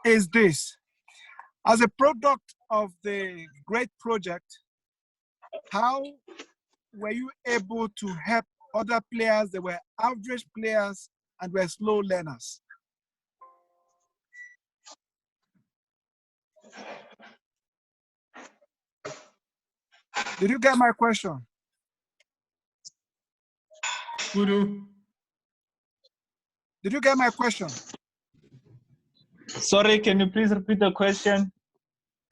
is this. As a product of the great project, how were you able to help other players that were average players and were slow learners? Did you get my question? Skudu. Did you get my question? Sorry, can you please repeat the question?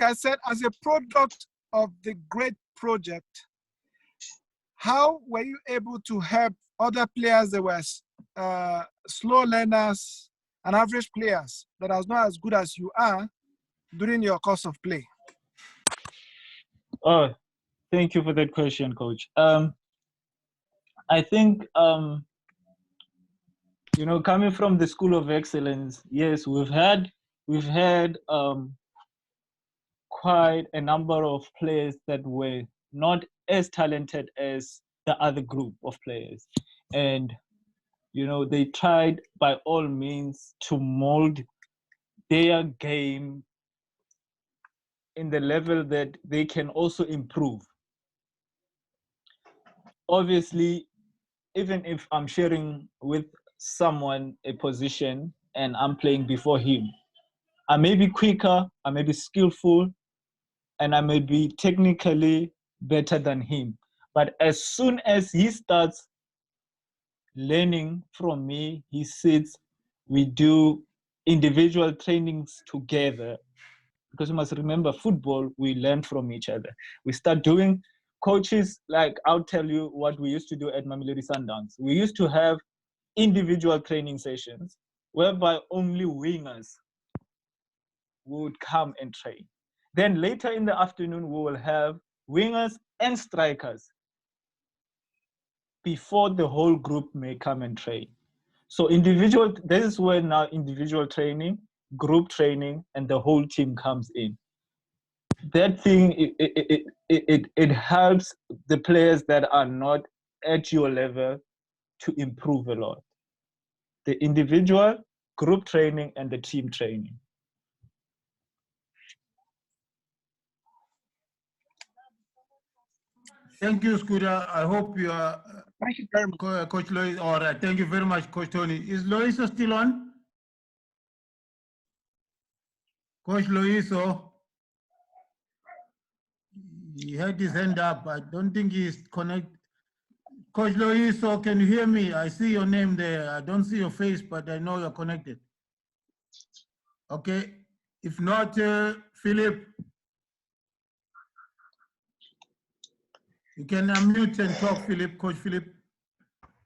I said, as a product of the great project, how were you able to help other players that were slow learners and average players that are not as good as you are during your course of play? Oh, thank you for that question, Coach. I think, you know, coming from the School of Excellence, yes, we've had quite a number of players that were not as talented as the other group of players. And, you know, they tried by all means to mold their game in the level that they can also improve. Obviously, even if I'm sharing with someone a position and I'm playing before him, I may be quicker, I may be skillful, and I may be technically better than him. But as soon as he starts learning from me, he sits, we do individual trainings together. Because you must remember, football, we learn from each other. We start doing coaches, like I'll tell you what we used to do at Mamelodi Sundowns. We used to have individual training sessions whereby only wingers would come and train. Then later in the afternoon, we will have wingers and strikers before the whole group may come and train. So individual, this is where now individual training, group training, and the whole team comes in. That thing, it helps the players that are not at your level to improve a lot. The individual, group training, and the team training. Thank you, Skuda. I hope you are. Thank you very much. Coach Lois. All right. Thank you very much, Coach Tony. Is Loiso still on? Coach Loiso. He had his hand up. I don't think he's connected. Coach Loiso, can you hear me? I see your name there. I don't see your face, but I know you're connected. Okay. If not, Philip, you can unmute and talk, Philip. Coach Philip.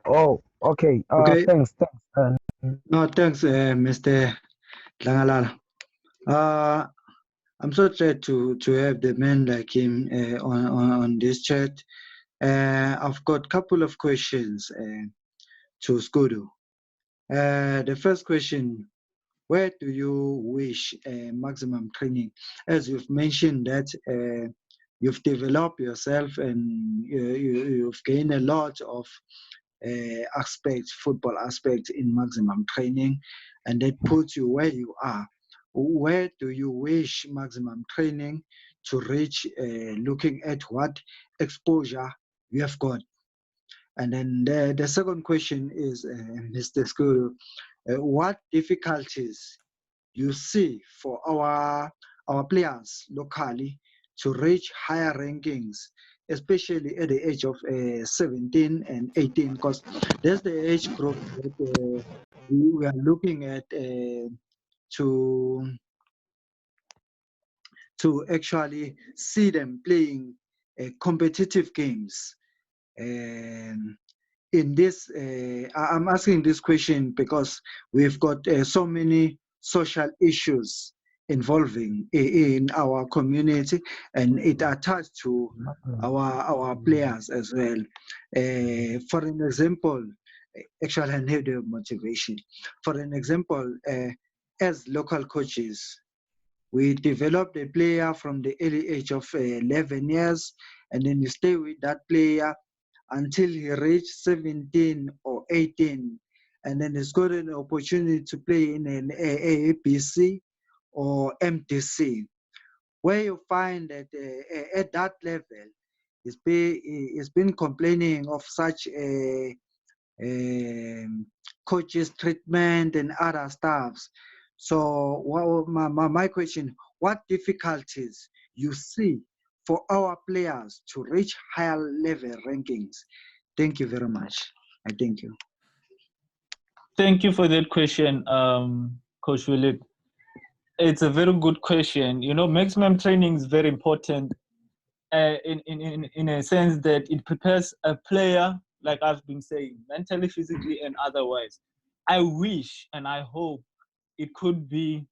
Oh, okay. Okay. Thanks. No, thanks, Mr. Langalala. I'm so glad to have the man like him on this chat. I've got a couple of questions to Skudu. The first question, where do you wish maximum training? As you've mentioned that you've developed yourself and you've gained a lot of aspects, football aspects in maximum training, and that puts you where you are. Where do you wish maximum training to reach, looking at what exposure you have got? And then the second question is, Mr. Skudu, what difficulties you see for our players locally to reach higher rankings, especially at the age of 17 and 18, because that's the age group that we are looking at to actually see them playing competitive games. In this, I'm asking this question because we've got so many social issues involving in our community, and it attached to our players as well. For an example, actually, I need the motivation. For an example, as local coaches, we develop the player from the early age of 11 years, and then you stay with that player until he reaches 17 or 18, and then he's got an opportunity to play in an AABC or MDC, where you find that at that level, it's been complaining of such a coaches treatment and other stuffs. So my question, what difficulties you see for our players to reach higher level rankings? Thank you very much. I thank you. Thank you for that question, Coach Philip. It's a very good question. You know, maximum training is very important in a sense that it prepares a player, like I've been saying, mentally, physically, and otherwise. I wish and I hope it could be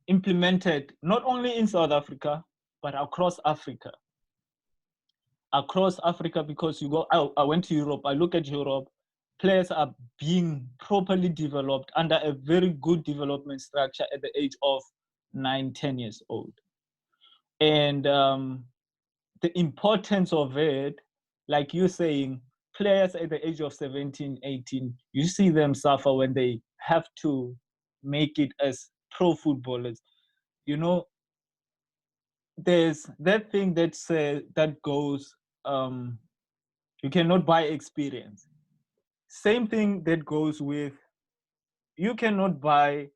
implemented not only in South Africa, but across Africa. Across Africa, because you go, I went to Europe, I look at Europe, players are being properly developed under a very good development structure at the age of 9-10 years old. And the importance of it, like you're saying, players at the age of 17, 18, you see them suffer when they have to make it as pro footballers. You know, there's that thing that goes, you cannot buy experience. Same thing that goes with, you cannot buy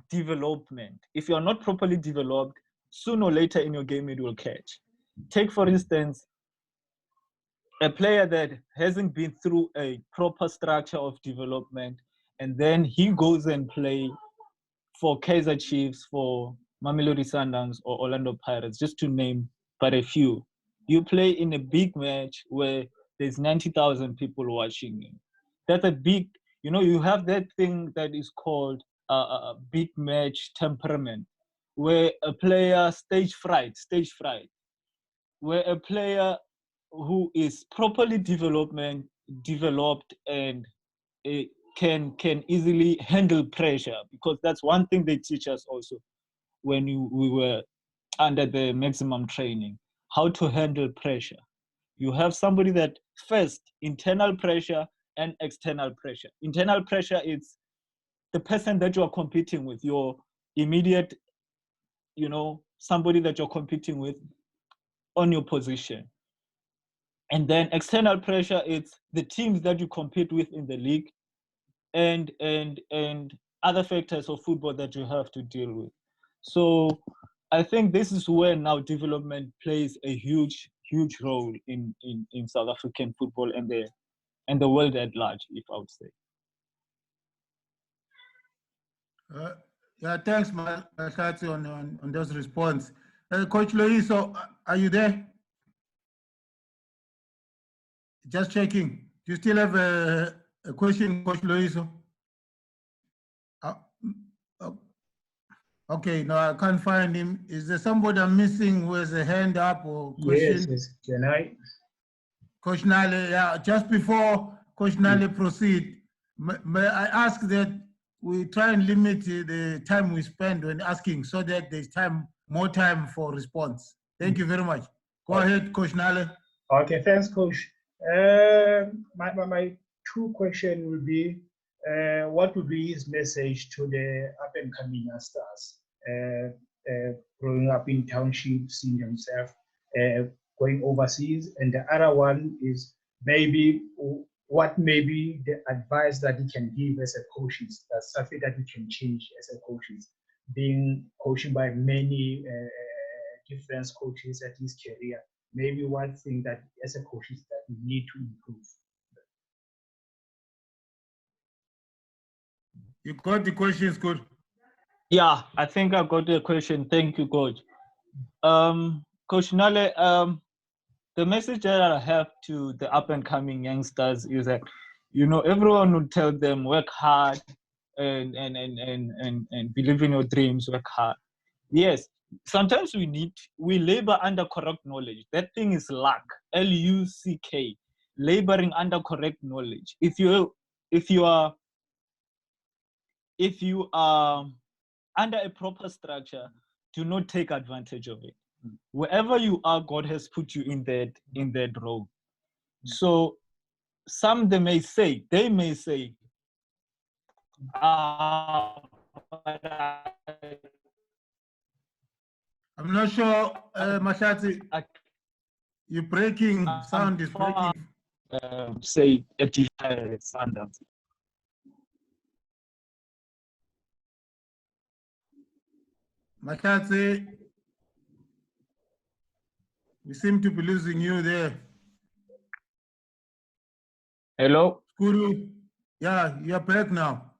development. If you're not properly developed, sooner or later in your game it will catch. Take, for instance, a player that hasn't been through a proper structure of development, and then he goes and play for Kaizer Chiefs, for Mamelodi Sundowns, or Orlando Pirates, just to name but a few. You play in a big match where there's 90,000 people watching you. That's a big, you know, you have that thing that is called a big match temperament, where a player, stage fright, where a player who is properly developed and can easily handle pressure, because that's one thing they teach us also when we were under the maximum training, how to handle pressure. You have somebody that first, internal pressure and external pressure. Internal pressure is the person that you're competing with, your immediate, you know, somebody that you're competing with on your position. And then external pressure, it's the teams that you compete with in the league, and other factors of football that you have to deal with. So I think this is where now development plays a huge role in South African football and the world at large, if I would say. Yeah, thanks, Mahlatse, on those response. Coach Loiso, are you there? Just checking. Do you still have a question, Coach Loiso? Okay, no, I can't find him. Is there somebody I'm missing who has a hand up or question? Yes, can I? Coach Nale, yeah, just before Coach Nale proceed, may I ask that we try and limit the time we spend when asking so that there's more time for response. Thank you very much. Go ahead, Coach Nale. Okay, thanks, Coach. My two questions will be, what would be his message to the up-and-coming youngsters growing up in townships, seeing themselves going overseas? And the other one is maybe what maybe the advice that he can give as a coach is something that he can change as a coach, being coached by many different coaches at his career. Maybe one thing that as a coach is that we need to improve. You got the questions, good. Yeah, I think I got the question. Thank you, Coach. Coach Nale, the message that I have to the up-and-coming youngsters is that, you know, everyone would tell them work hard and believe in your dreams, work hard. Yes, sometimes we labor under correct knowledge. That thing is luck, L-U-C-K, laboring under correct knowledge. If you are under a proper structure, do not take advantage of it. Wherever you are, God has put you in that role. So they may say, I'm not sure, Mahlatse, you're breaking, sound is breaking. Say a standard. Mahlatse, we seem to be losing you there. Hello? Skudu, yeah, you're back now.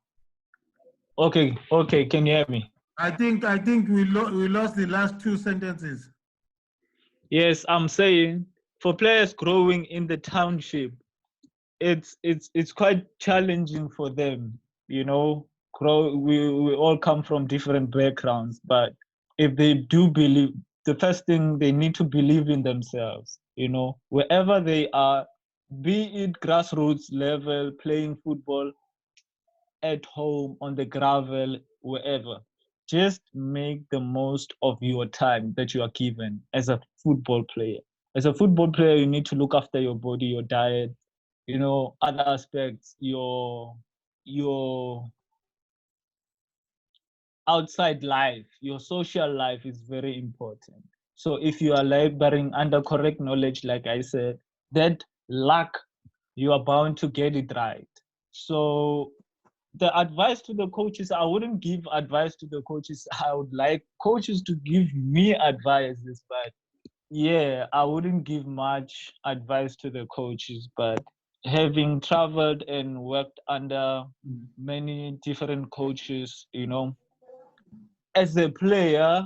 Okay, can you hear me? I think we lost the last two sentences. Yes, I'm saying for players growing in the township, it's quite challenging for them, you know. We all come from different backgrounds, but if they do believe, the first thing, they need to believe in themselves, you know, wherever they are, be it grassroots level, playing football, at home, on the gravel, wherever. Just make the most of your time that you are given as a football player. As a football player, you need to look after your body, your diet, you know, other aspects, your outside life, your social life is very important. So if you are laboring under correct knowledge, like I said, that luck, you are bound to get it right. So the advice to the coaches, I wouldn't give advice to the coaches. I would like coaches to give me advices, but yeah, I wouldn't give much advice to the coaches. But having traveled and worked under many different coaches, you know, as a player,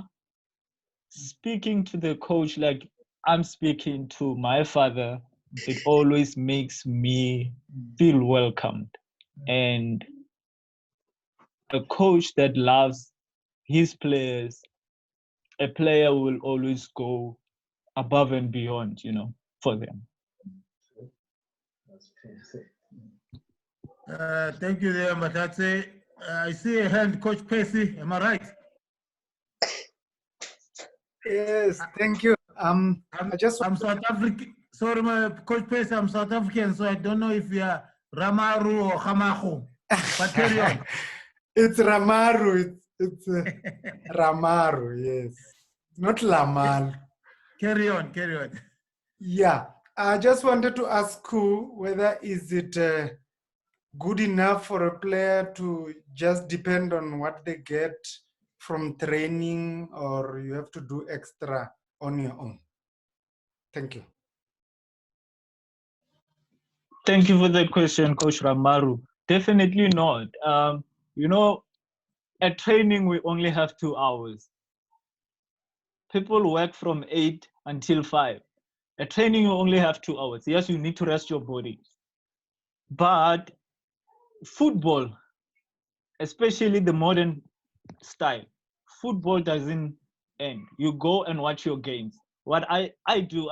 speaking to the coach like I'm speaking to my father, it always makes me feel welcomed. And a coach that loves his players, a player will always go above and beyond, you know, for them. Thank you there, Mahlatse. I see a hand, Coach Pacey, am I right? Yes, thank you. I'm South African. Sorry, Coach Pacey, I'm South African, so I don't know if you are Ramaru or Hamahu. But carry on. It's Ramaru. It's Ramaru, yes. Not Lamal. Carry on. Yeah. I just wanted to ask you whether is it good enough for a player to just depend on what they get from training, or you have to do extra on your own? Thank you. Thank you for that question, Coach Ramaru. Definitely not. You know, at training, we only have 2 hours. People work from 8 until 5. At training, you only have 2 hours. Yes, you need to rest your body. But football, especially the modern style, football doesn't end. You go and watch your games. What I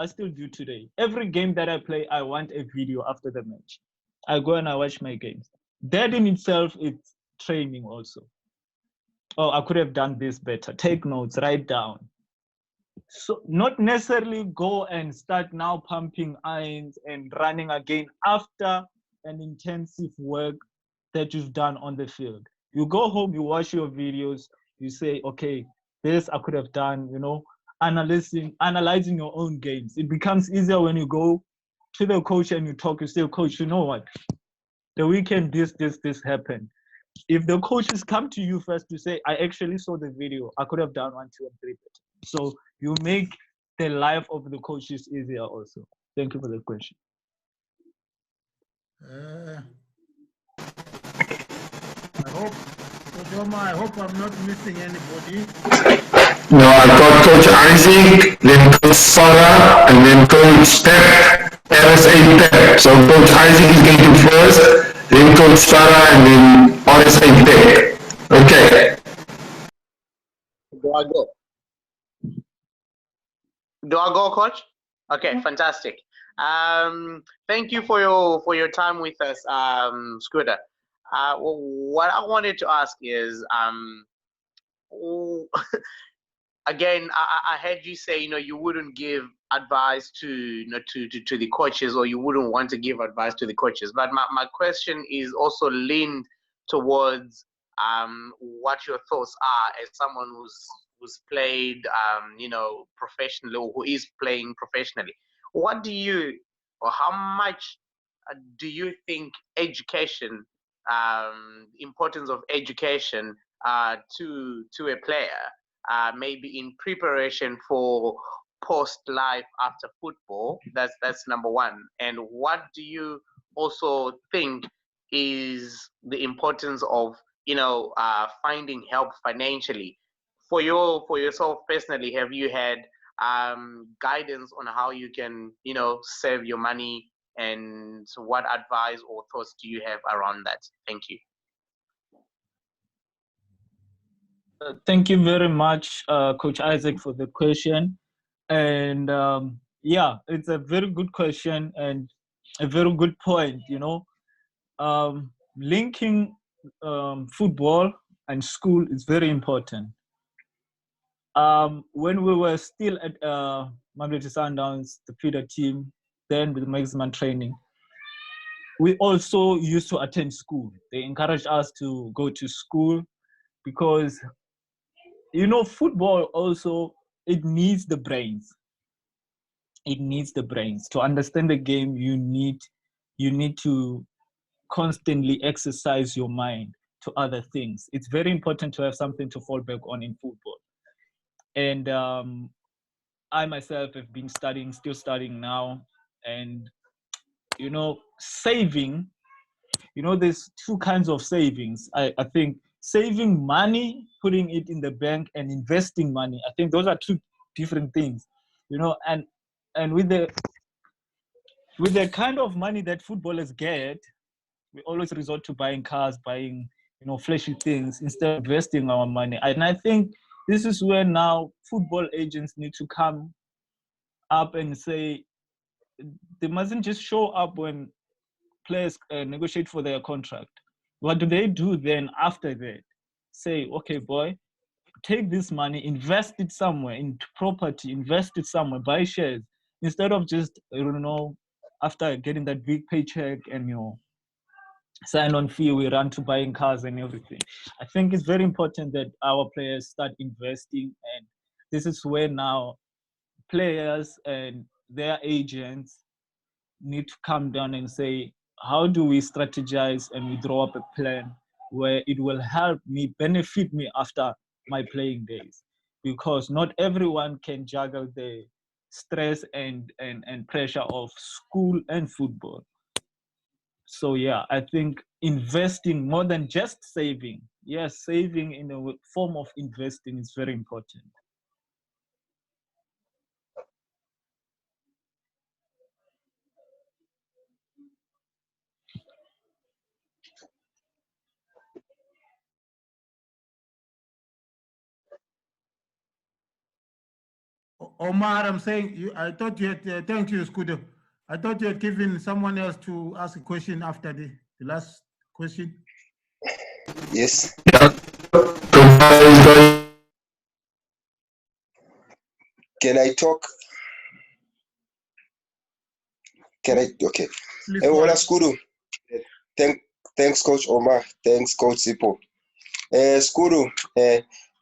still do today. Every game that I play, I want a video after the match. I go and I watch my games. That in itself is training also. Oh, I could have done this better. Take notes, write down. So not necessarily go and start now pumping irons and running again after an intensive work that you've done on the field. You go home, you watch your videos, you say, okay, this I could have done, you know, analyzing your own games. It becomes easier when you go to the coach and you talk, you say, coach, you know what? The weekend, this happened. If the coaches come to you first to say, I actually saw the video, I could have done 1, 2, and 3 better. So you make the life of the coaches easier also. Thank you for the question. I hope I'm not missing anybody. No, I got Coach Isaac, then Coach Farah, and then Coach Pep, RSA Pep. So Coach Isaac is going to first, then Coach Farah, and then RSA Pep. Okay. Do I go, Coach? Okay, fantastic. Thank you for your time with us, Skudu. What I wanted to ask is, again, I heard you say, you know, you wouldn't give advice to the coaches, or you wouldn't want to give advice to the coaches. But my question is also leaned towards what your thoughts are as someone who's who's played, you know, professionally, or who is playing professionally, what do you, or how much do you think education, importance of education to a player, maybe in preparation for post life after football? That's number one. And what do you also think is the importance of, you know, finding help financially for yourself personally? Have you had guidance on how you can, you know, save your money, and what advice or thoughts do you have around that? Thank you. Thank you very much, Coach Isaac, for the question. And yeah, it's a very good question and a very good point. You know, linking football and school is very important. When we were still at Mahlatse Sundowns, the feeder team, then with Maximal training, we also used to attend school. They encouraged us to go to school because, you know, football also, it needs the brains. It needs the brains. To understand the game, you need to constantly exercise your mind to other things. It's very important to have something to fall back on in football. And I myself have been studying, still studying now. And, you know, saving, you know, there's two kinds of savings. I think saving money, putting it in the bank, and investing money, I think those are two different things, you know. And with the kind of money that footballers get, we always resort to buying cars, buying, you know, flashy things instead of investing our money. And I think this is where now football agents need to come up and say, they mustn't just show up when players negotiate for their contract. What do they do then after that? Say, okay, boy, take this money, invest it somewhere into property, invest it somewhere, buy shares, instead of just, you know, after getting that big paycheck and your sign-on fee, we run to buying cars and everything. I think it's very important that our players start investing, and this is where now players and their agents need to come down and say, how do we strategize and we draw up a plan where it will help me, benefit me after my playing days? Because not everyone can juggle the stress and pressure of school and football. So yeah, I think investing more than just saving. Yes, saving in a form of investing is very important. Omar, I'm saying, I thought you had, thank you, Skudu. I thought you had given someone else to ask a question after the last question. Yes. Can I talk? Can I? Okay. Please Hey, go hola, ahead. Skudu. Thanks, Coach Omar. Thanks, Coach Zippo. Skudu,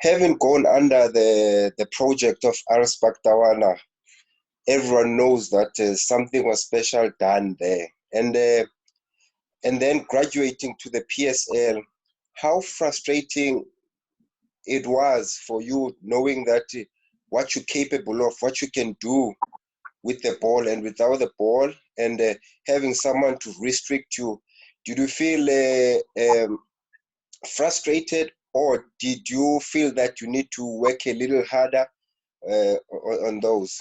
having gone under the project of Aris Baktawana, everyone knows that something was special done there. And then graduating to the PSL, how frustrating it was for you knowing that what you're capable of, what you can do with the ball and without the ball, and having someone to restrict you. Did you feel frustrated, or did you feel that you need to work a little harder on those?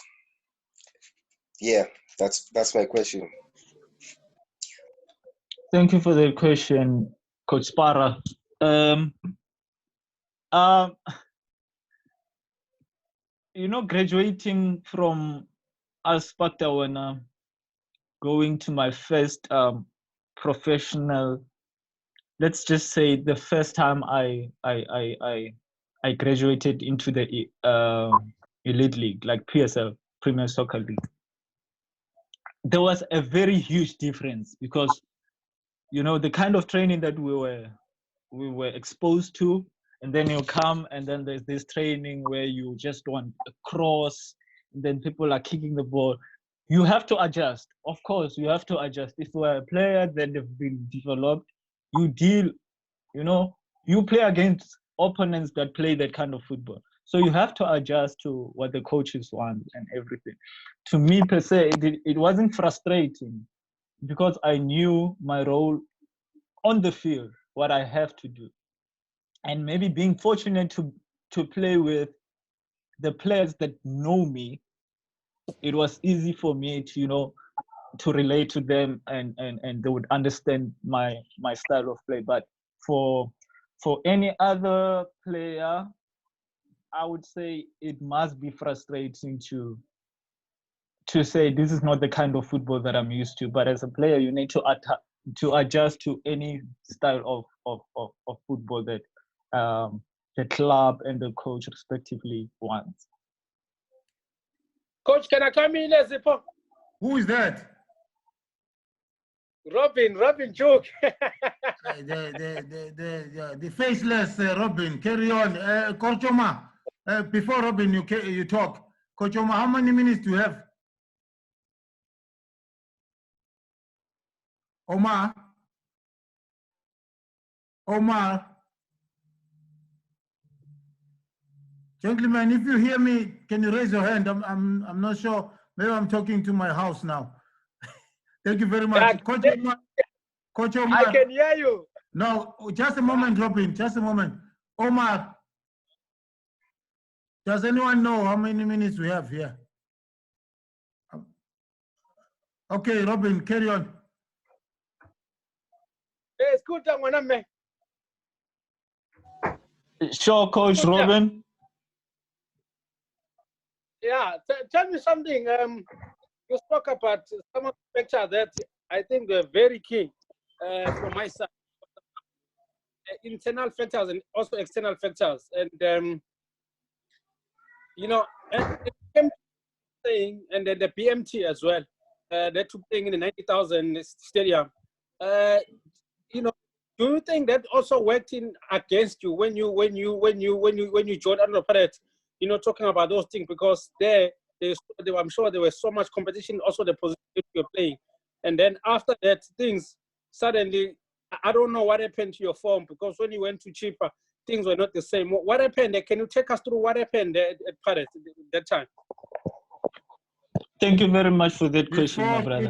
Yeah, that's my question. Thank you for the question, Coach Spara. You know, graduating from Alspaktawana, going to my first professional, let's just say the first time I graduated into the elite league, like PSL, Premier Soccer League. There was a very huge difference because, you know, the kind of training that we were exposed to And then you come, and then there's this training where you just want a cross, and then people are kicking the ball. You have to adjust. Of course, you have to adjust. If you are a player that have been developed, you deal, you play against opponents that play that kind of football. So you have to adjust to what the coaches want and everything. To me, per se, it wasn't frustrating because I knew my role on the field, what I have to do. And maybe being fortunate to play with the players that know me, it was easy for me to to relate to them, and they would understand my style of play. But for any other player, I would say it must be frustrating to say this is not the kind of football that I'm used to. But as a player, you need to adjust to any style of football that the club and the coach respectively wants. Coach, can I come in as a Who is that? Robin Joke. The faceless Robin. Carry on. Coach Omar, before Robin, you talk. Coach Omar, how many minutes do you have? Omar? Gentlemen, if you hear me, can you raise your hand? I'm not sure. Maybe I'm talking to my house now. Thank you very much. Coach Omar. Coach Omar. I can hear you. No, just a moment, Robin. Just a moment. Omar, does anyone know how many minutes we have here? Okay, Robin, carry on. It's good, man. Sure, Coach Robin. Yeah, tell me something. You spoke about some of the factors that I think are very key from my side. Internal factors and also external factors. And, playing, and then the BMT as well. They took playing in the 90,000 stadium. Do you think that also worked in against you when you joined under Pirates? Talking about those things, because I'm sure there was so much competition, also the position you're playing. And then after that, things suddenly, I don't know what happened to your form, because when you went to cheaper, things were not the same. What happened? Can you take us through what happened at Pirates at that time? Thank you very much for that question, my brother.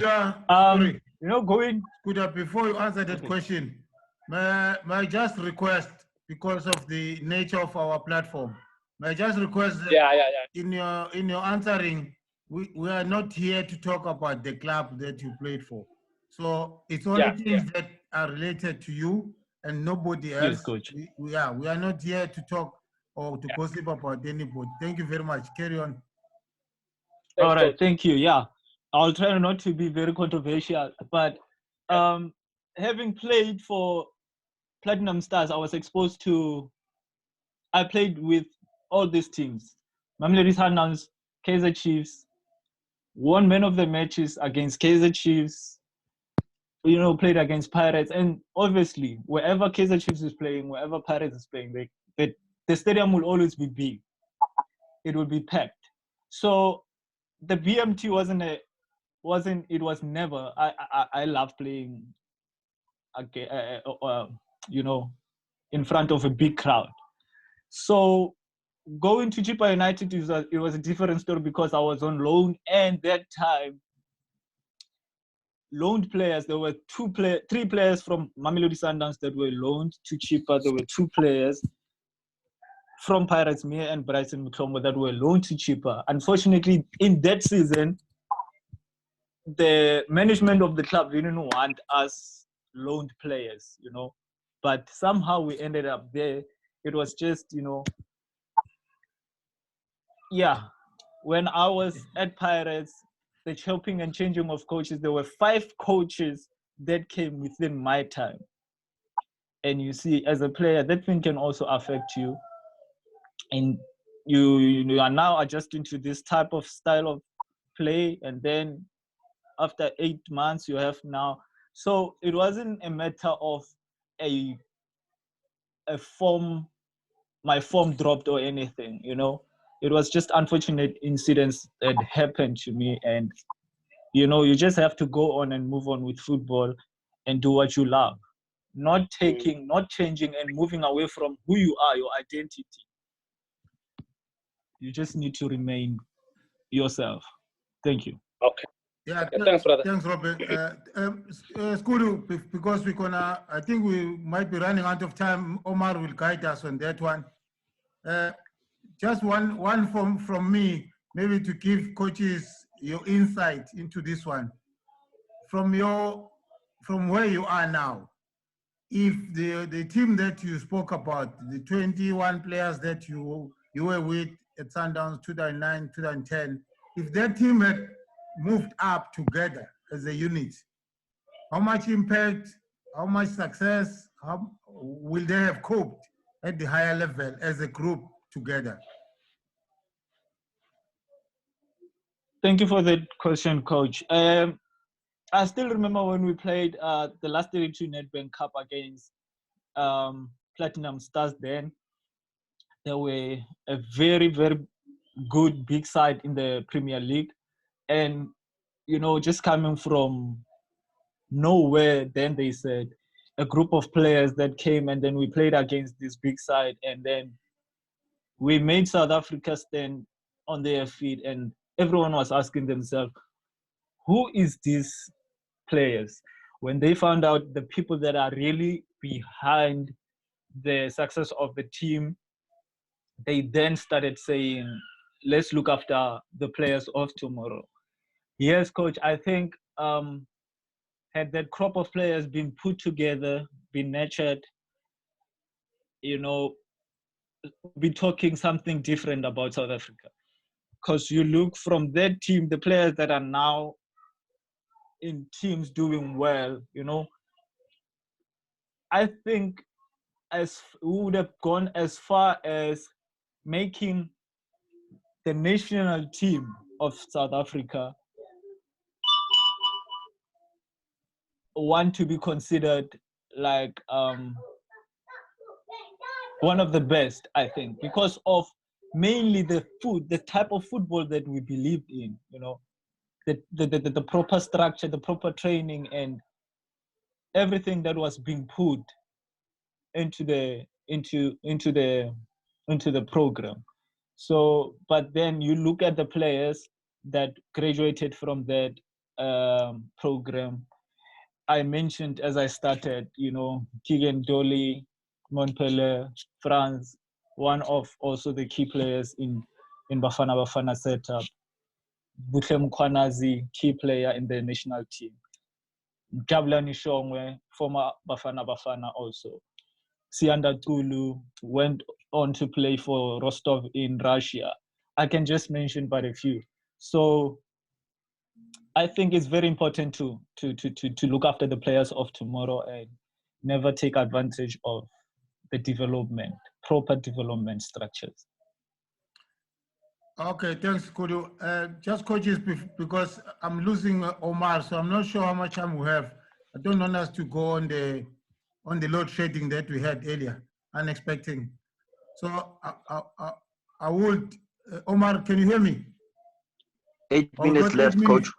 Before you answer that question, may I just request, because of the nature of our platform, may I just request that in your answering, we are not here to talk about the club that you played for. So it's only things that are related to you and nobody else. Yes, Coach. We are not here to talk or to gossip about anybody. Thank you very much. Carry on. All right, thank you. Yeah, I'll try not to be very controversial, but having played for Platinum Stars, I played with all these teams. Mamelodi Sundowns, Kaizer Chiefs, won many of the matches against Kaizer Chiefs, played against Pirates. And obviously, wherever Kaizer Chiefs is playing, wherever Pirates is playing, the stadium will always be big. It will be packed. So the BMT was never, I love playing, in front of a big crowd. So going to Chippa United, it was a different story, because I was on loan, and that time, loaned players, there were three players from Mamelodi Sundowns that were loaned to Chippa. There were 2 players from Pirates, me and Bryson Mutombo, that were loaned to Chippa. Unfortunately, in that season, the management of the club didn't want us loaned players, but somehow we ended up there. It was just, when I was at Pirates, the chopping and changing of coaches, there were 5 coaches that came within my time. And you see, as a player, that thing can also affect you. And you are now adjusting to this type of style of play, and then after 8 months you have now. So it wasn't a matter of a form my form dropped or anything, you know. It was just unfortunate incidents that happened to me, and you know, you just have to go on and move on with football and do what you love. Not changing and moving away from who you are, your identity. You just need to remain yourself. Thank you. Okay. Yeah, Thanks, brother. Thanks, Robert. Skudu, because we're gonna, I think we might be running out of time. Omar will guide us on that one. Just one from me, maybe to give coaches your insight into this one. From where you are now, if the team that you spoke about, the 21 players that you were with at Sundowns 2009, 2010, if that team had moved up together as a unit, how much impact, how much success, how will they have coped at the higher level as a group together? Thank you for that question, Coach. I still remember when we played the last 32 Nedbank Cup against Platinum Stars then. They were a very, very good big side in the Premier League. And, you know, just coming from nowhere, then they said a group of players that came, and then we played against this big side, and then we made South Africa stand on their feet, and everyone was asking themselves, who is these players? When they found out the people that are really behind the success of the team, they then started saying, let's look after the players of tomorrow. Yes, Coach, I think had that crop of players been put together, been nurtured, you know, be talking something different about South Africa. Because you look from that team, the players that are now in teams doing well, you know, I think we would have gone as far as making the national team of South Africa want to be considered like one of the best, I think, because of mainly the type of football that we believed in, you know, the proper structure, the proper training, and everything that was being put into the program. So, but then you look at the players that graduated from that program. I mentioned as I started, you know, Keegan Dolly, Montpellier, France, one of also the key players in Bafana Bafana setup. Buhle Mkhwanazi, key player in the national team. Jabulani Shongwe, former Bafana Bafana also. Sianda Tulu went on to play for Rostov in Russia. I can just mention but a few. So I think it's very important to look after the players of tomorrow and never take advantage of the development, proper development structures. Okay, thanks, Kudu. Just coaches, because I'm losing Omar, so I'm not sure how much time we have. I don't want us to go on the load shedding that we had earlier, unexpected. So I would, Omar, can you hear me? 8 minutes left, Coach.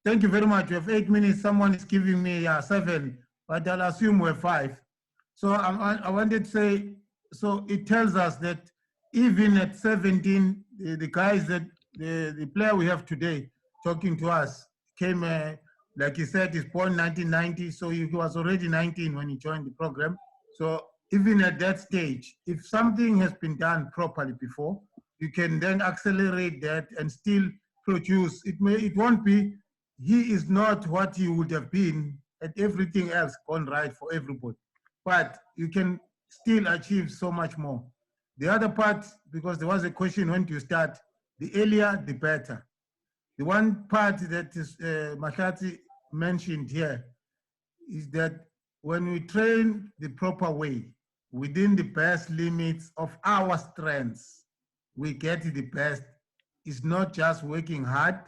Thank you very much. We have 8 minutes. Someone is giving me 7, but I'll assume we're 5. So I wanted to say, so it tells us that even at 17, the guys that the player we have today talking to us came, like he said, he's born 1990, so he was already 19 when he joined the program. So even at that stage, if something has been done properly before, you can then accelerate that and still produce. It won't be, he is not what he would have been at everything else gone right for everybody, but you can still achieve so much more. The other part, because there was a question when to start, the earlier, the better. The one part that is Mahlatse mentioned here is that when we train the proper way, within the best limits of our strengths, we get the best. It's not just working hard,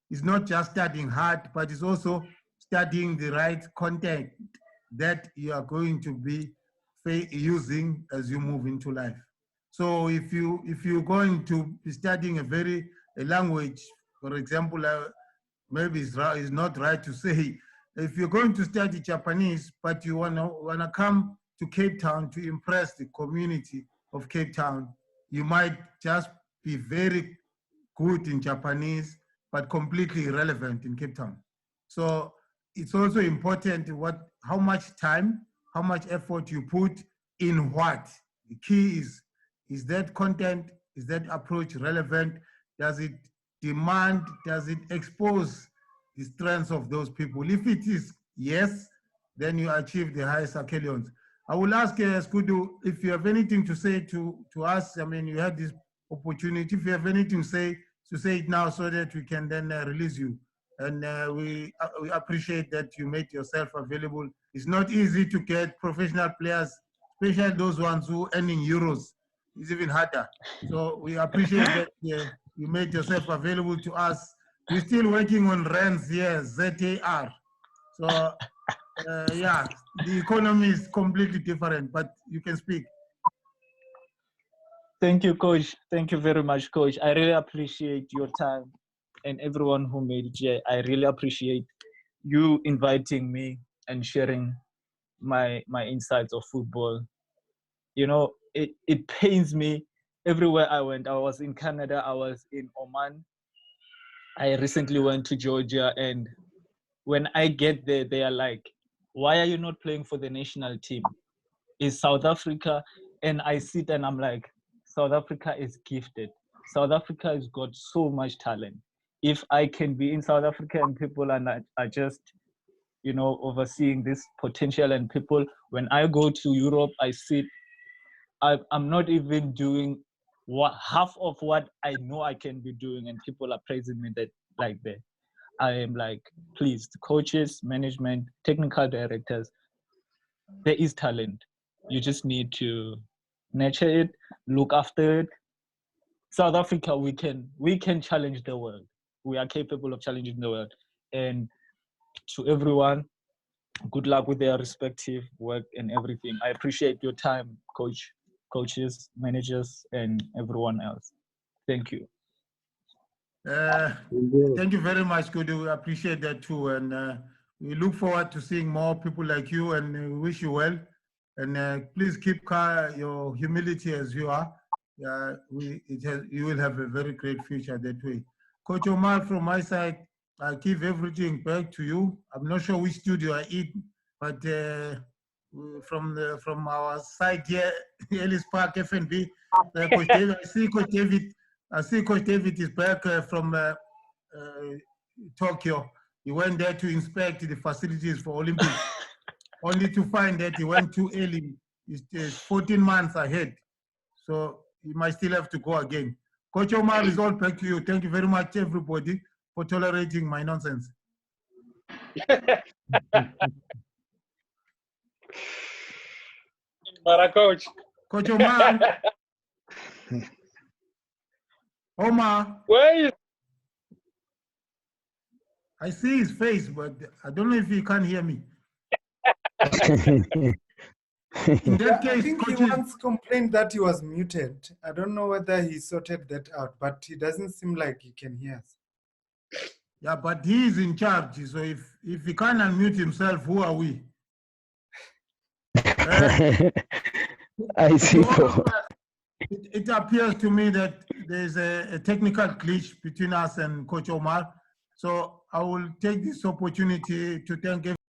it's not just studying hard, but it's also studying the right content that you are going to be using as you move into life. So if you're going to be studying a language, for example, maybe it's not right to say, if you're going to study Japanese, but you wanna come to Cape Town to impress the community of Cape Town, you might just be very good in Japanese, but completely irrelevant in Cape Town. So it's also important how much time, how much effort you put in what. The key is that content, is that approach relevant? Does it demand, does it expose the strengths of those people? If it is yes, then you achieve the highest accolades. I will ask Skudu if you have anything to say to us. I mean, you had this opportunity. If you have anything to say it now so that we can then release you. And we appreciate that you made yourself available. It's not easy to get professional players, especially those ones who earn in euros. It's even harder. So we appreciate that you made yourself available to us. We're still working on rands here, ZAR. So yeah, the economy is completely different, but you can speak. Thank you, Coach. Thank you very much, Coach. I really appreciate your time and everyone who made it here. I really appreciate you inviting me and sharing my insights of football. You know, it pains me everywhere I went. I was in Canada, I was in Oman. I recently went to Georgia, and when I get there, they are like, why are you not playing for the national team? Is South Africa? And I sit and I'm like, South Africa is gifted. South Africa has got so much talent. If I can be in South Africa and people are just, you know, overseeing this potential, and people, when I go to Europe, I sit, I'm not even doing half of what I know I can be doing, and people are praising me like that. I am like, please, the coaches, management, technical directors, there is talent. You just need to nurture it, look after it. South Africa, we can challenge the world. We are capable of challenging the world. And to everyone, good luck with their respective work and everything. I appreciate your time, coaches, managers, and everyone else. Thank you. Thank you very much, Kudu. We appreciate that too. And we look forward to seeing more people like you, and we wish you well. And please keep your humility as you are. You will have a very great future that way. Coach Omar, from my side, I give everything back to you. I'm not sure which studio I eat, but from our side here, Ellis Park, FNB, Coach David, I see Coach David is back from Tokyo. He went there to inspect the facilities for Olympics, only to find that he went too early. He's 14 months ahead. So he might still have to go again. Coach Omar, is all back to you. Thank you very much, everybody, for tolerating my nonsense. Para Coach. Coach Omar. Omar. Where is? I see his face, but I don't know if he can hear me. In that case, I think he once complained that he was muted. I don't know whether he sorted that out, but it doesn't seem like he can hear us. Yeah, but he is in charge. So if he can't unmute himself, who are we? I see. It appears to me that there's a technical glitch between us and Coach Omar. So I will take this opportunity to thank everyone.